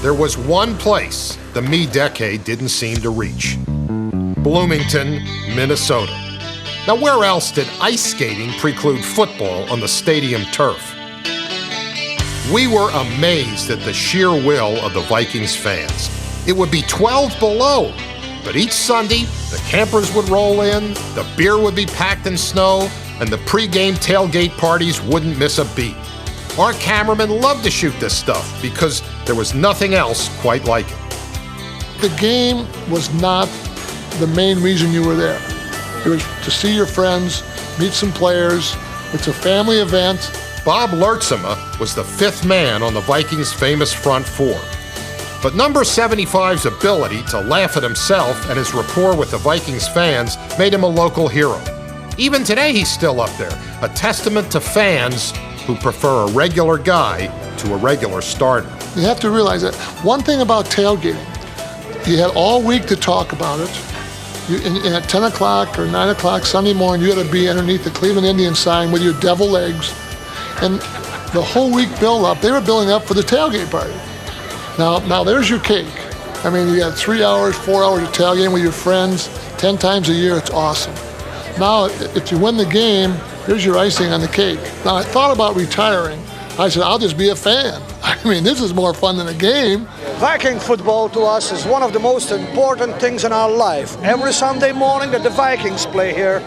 there was one place the me decade didn't seem to reach: Bloomington, Minnesota. Now, where else did ice skating preclude football on the stadium turf? We were amazed at the sheer will of the Vikings fans. It would be 12 below, but each Sunday, the campers would roll in, the beer would be packed in snow, and the pregame tailgate parties wouldn't miss a beat. Our cameramen loved to shoot this stuff because there was nothing else quite like it. The game was not the main reason you were there. It was to see your friends, meet some players. It's a family event. Bob Lertzema was the fifth man on the Vikings' famous front four. But number 75's ability to laugh at himself and his rapport with the Vikings fans made him a local hero. Even today, he's still up there, a testament to fans who prefer a regular guy to a regular starter. You have to realize that one thing about tailgating, you had all week to talk about it. And at 10 o'clock or 9 o'clock Sunday morning, you had to be underneath the Cleveland Indians sign with your devil eggs. And the whole week build-up, they were building up for the tailgate party. Now there's your cake. I mean, you got 3 hours, 4 hours of tailgating with your friends, 10 times a year, it's awesome. Now, if you win the game, here's your icing on the cake. Now, I thought about retiring. I said, I'll just be a fan. I mean, this is more fun than a game. Viking football to us is one of the most important things in our life. Every Sunday morning that the Vikings play here,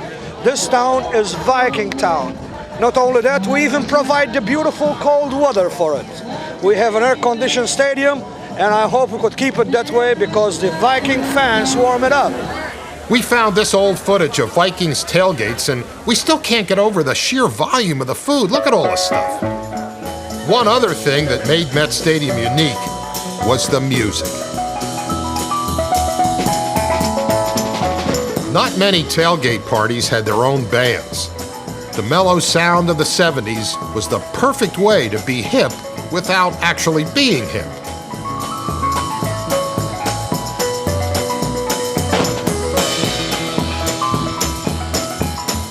this town is Viking town. Not only that, we even provide the beautiful cold weather for it. We have an air-conditioned stadium, and I hope we could keep it that way because the Viking fans warm it up. We found this old footage of Vikings tailgates, and we still can't get over the sheer volume of the food. Look at all this stuff. One other thing that made Met Stadium unique was the music. Not many tailgate parties had their own bands. The mellow sound of the 70s was the perfect way to be hip without actually being hip.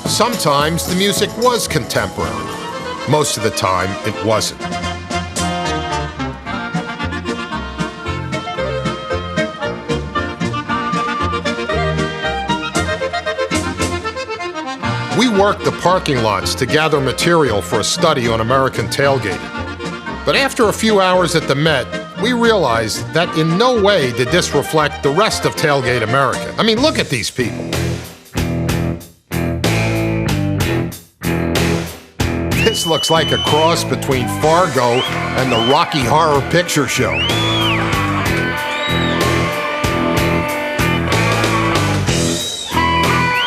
Sometimes the music was contemporary. Most of the time, it wasn't. We worked the parking lots to gather material for a study on American tailgating. But after a few hours at the Met, we realized that in no way did this reflect the rest of Tailgate America. I mean, look at these people. This looks like a cross between Fargo and the Rocky Horror Picture Show.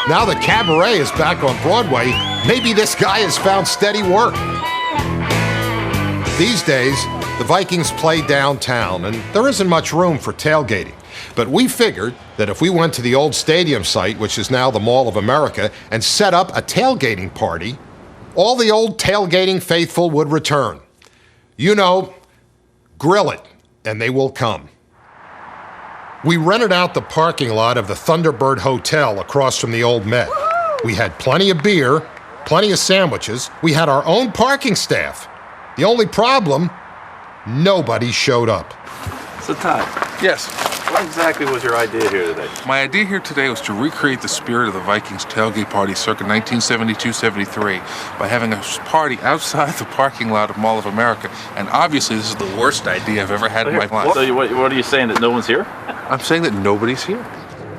Now the cabaret is back on Broadway. Maybe this guy has found steady work. These days, the Vikings play downtown, and there isn't much room for tailgating. But we figured that if we went to the old stadium site, which is now the Mall of America, and set up a tailgating party, all the old tailgating faithful would return. You know, grill it, and they will come. We rented out the parking lot of the Thunderbird Hotel across from the old Met. We had plenty of beer, plenty of sandwiches. We had our own parking staff. The only problem, nobody showed up. So Todd, Yes. what exactly was your idea here today? My idea here today was to recreate the spirit of the Vikings tailgate party circa 1972-73 by having a party outside the parking lot of Mall of America. And obviously, this is the worst idea I've ever had in my life. So what are you saying, that no one's here? I'm saying that nobody's here.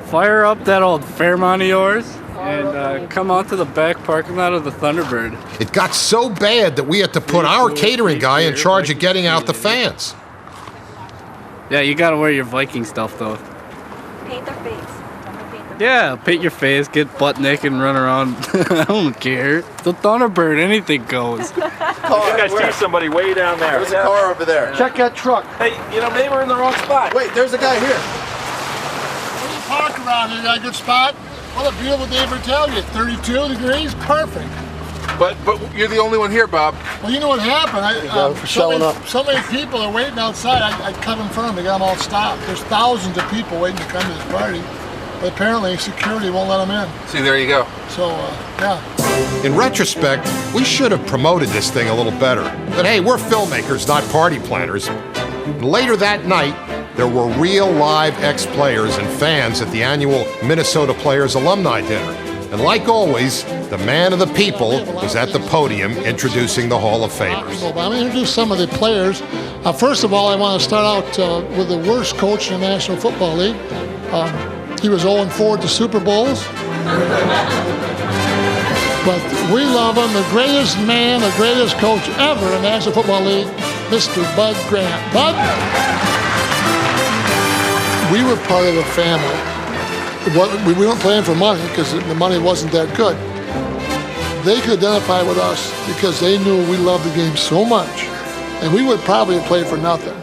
Fire up that old Fairmont of yours and come out to the back parking lot of the Thunderbird. It got so bad that we had to put our catering guy in charge of getting out the fans. Yeah, you gotta wear your Viking stuff though. Paint their face. Yeah, paint your face, get butt naked and run around. I don't care. The Thunderbird, anything goes. You guys see somebody way down there. There's a car over there. Check that truck. Hey, you know, maybe we're in the wrong spot. Wait, there's a guy here. What are you parking around here? You got a good spot? What a beautiful day for tailgate. 32 degrees, perfect. But you're the only one here, Bob. Well, you know what happened? So many people are waiting outside. I cut in front of them. They got them all stopped. There's thousands of people waiting to come to this party. But apparently security won't let them in. See, there you go. So, yeah. In retrospect, we should have promoted this thing a little better. But hey, we're filmmakers, not party planners. And later that night, there were real live ex-players and fans at the annual Minnesota Players Alumni Dinner. And like always, the man of the people was at the podium introducing the Hall of Famers. I'm going to introduce some of the players. First of all, I want to start out with the worst coach in the National Football League. He was 0-4 at the Super Bowls. But we love him, the greatest man, the greatest coach ever in the National Football League, Mr. Bud Grant. Bud, we were part of the family. We weren't playing for money because the money wasn't that good. They could identify with us because they knew we loved the game so much. And we would probably have played for nothing.